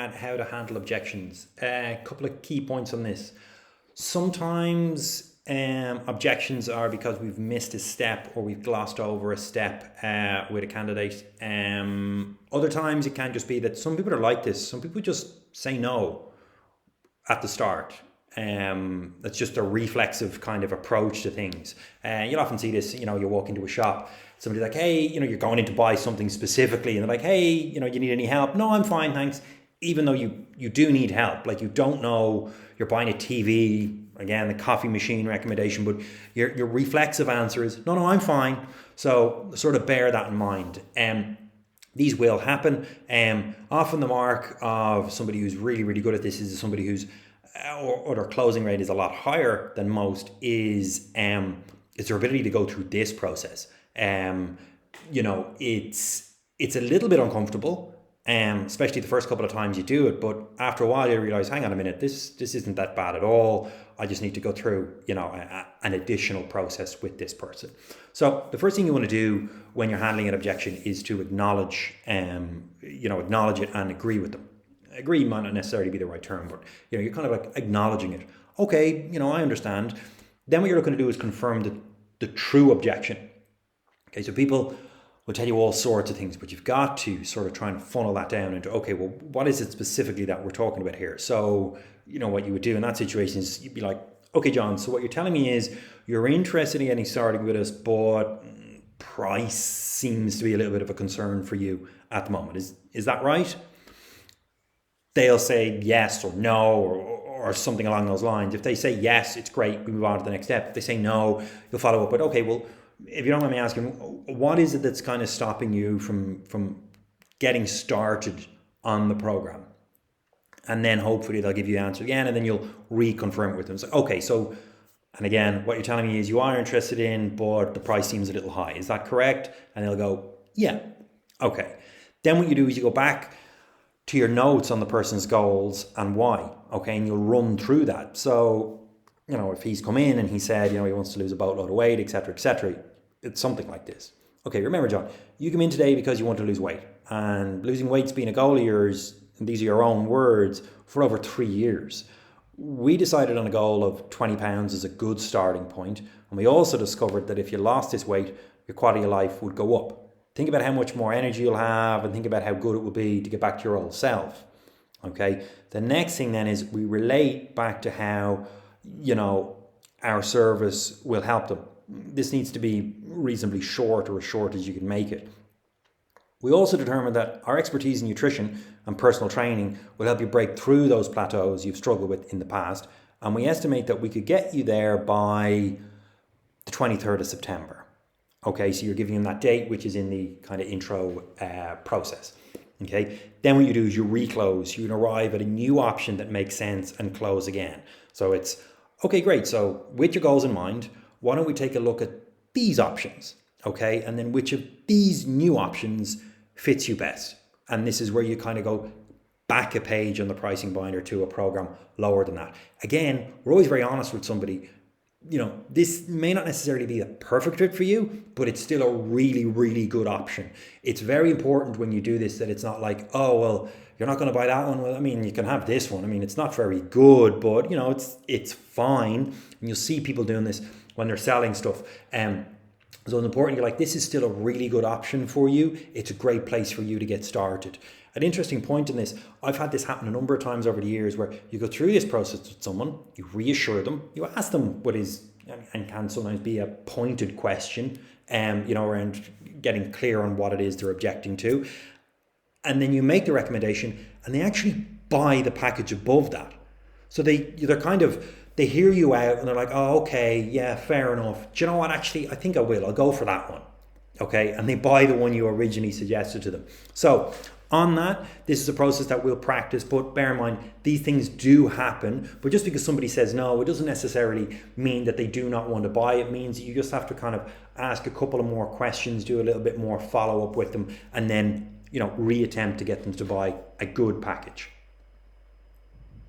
at how to handle objections. A couple of key points on this. Sometimes objections are because we've missed a step or we've glossed over a step with a candidate. Other times it can just be that some people are like this. Some people just say no at the start. That's just a reflexive kind of approach to things. You'll often see this, you walk into a shop, somebody's like, hey, you're going in to buy something specifically, and they're like, hey, you need any help? No, I'm fine, thanks. Even though you do need help, like you don't know, you're buying a TV, again, the coffee machine recommendation, but your reflexive answer is, no, I'm fine. So sort of bear that in mind. These will happen. Often the mark of somebody who's really, really good at this is somebody who's or their closing rate is a lot higher than most is their ability to go through this process. It's a little bit uncomfortable, especially the first couple of times you do it, but after a while you realize, hang on a minute, this isn't that bad at all. I just need to go through, an additional process with this person. So the first thing you want to do when you're handling an objection is to acknowledge it and agree with them. Agree might not necessarily be the right term, but you're kind of like acknowledging it. Okay, I understand. Then what you're looking to do is confirm the true objection. Okay, so people will tell you all sorts of things, but you've got to sort of try and funnel that down into, okay, well, what is it specifically that we're talking about here? So, what you would do in that situation is you'd be like, okay, John, so what you're telling me is you're interested in getting started with us, but price seems to be a little bit of a concern for you at the moment. Is that right? They'll say yes or no or something along those lines. If they say yes, it's great. We move on to the next step. If they say no, you'll follow up with, okay, well, if you don't mind me asking, what is it that's kind of stopping you from getting started on the program? And then hopefully they'll give you the answer again, and then you'll reconfirm it with them. So, okay, so, and again, what you're telling me is you are interested in, but the price seems a little high. Is that correct? And they'll go, yeah. Okay. Then what you do is you go back to your notes on the person's goals and why, okay, and you'll run through that. So, if he's come in and he said, he wants to lose a boatload of weight, etc., it's something like this. Okay, remember, John, you come in today because you want to lose weight, and losing weight's been a goal of yours, and these are your own words, for over 3 years. We decided on a goal of 20 pounds as a good starting point, and we also discovered that if you lost this weight, your quality of life would go up. Think about how much more energy you'll have, and think about how good it will be to get back to your old self. Okay. The next thing then is we relate back to how, our service will help them. This needs to be reasonably short, or as short as you can make it. We also determined that our expertise in nutrition and personal training will help you break through those plateaus you've struggled with in the past. And we estimate that we could get you there by the 23rd of September. Okay, so you're giving them that date, which is in the kind of intro process. Okay, then what you do is you reclose. You can arrive at a new option that makes sense and close again. So it's, okay, great. So with your goals in mind, why don't we take a look at these options? Okay, and then which of these new options fits you best? And this is where you kind of go back a page on the pricing binder to a program lower than that. Again, we're always very honest with somebody. This may not necessarily be a perfect fit for you, but it's still a really, really good option. It's very important when you do this that it's not like, oh, well, you're not going to buy that one. Well, you can have this one. It's not very good, but it's fine. And you'll see people doing this when they're selling stuff. So it's important. You're like, this is still a really good option for you. It's a great place for you to get started. An interesting point in this, I've had this happen a number of times over the years where you go through this process with someone, you reassure them, you ask them what is, and can sometimes be a pointed question, around getting clear on what it is they're objecting to. And then you make the recommendation and they actually buy the package above that. So they hear you out and they're like, oh, okay, yeah, fair enough. Do you know what? Actually, I think I will. I'll go for that one. Okay. And they buy the one you originally suggested to them. So on that, this is a process that we'll practice, but bear in mind, these things do happen. But just because somebody says no, it doesn't necessarily mean that they do not want to buy. It means you just have to kind of ask a couple of more questions, do a little bit more follow up with them, and then, reattempt to get them to buy a good package.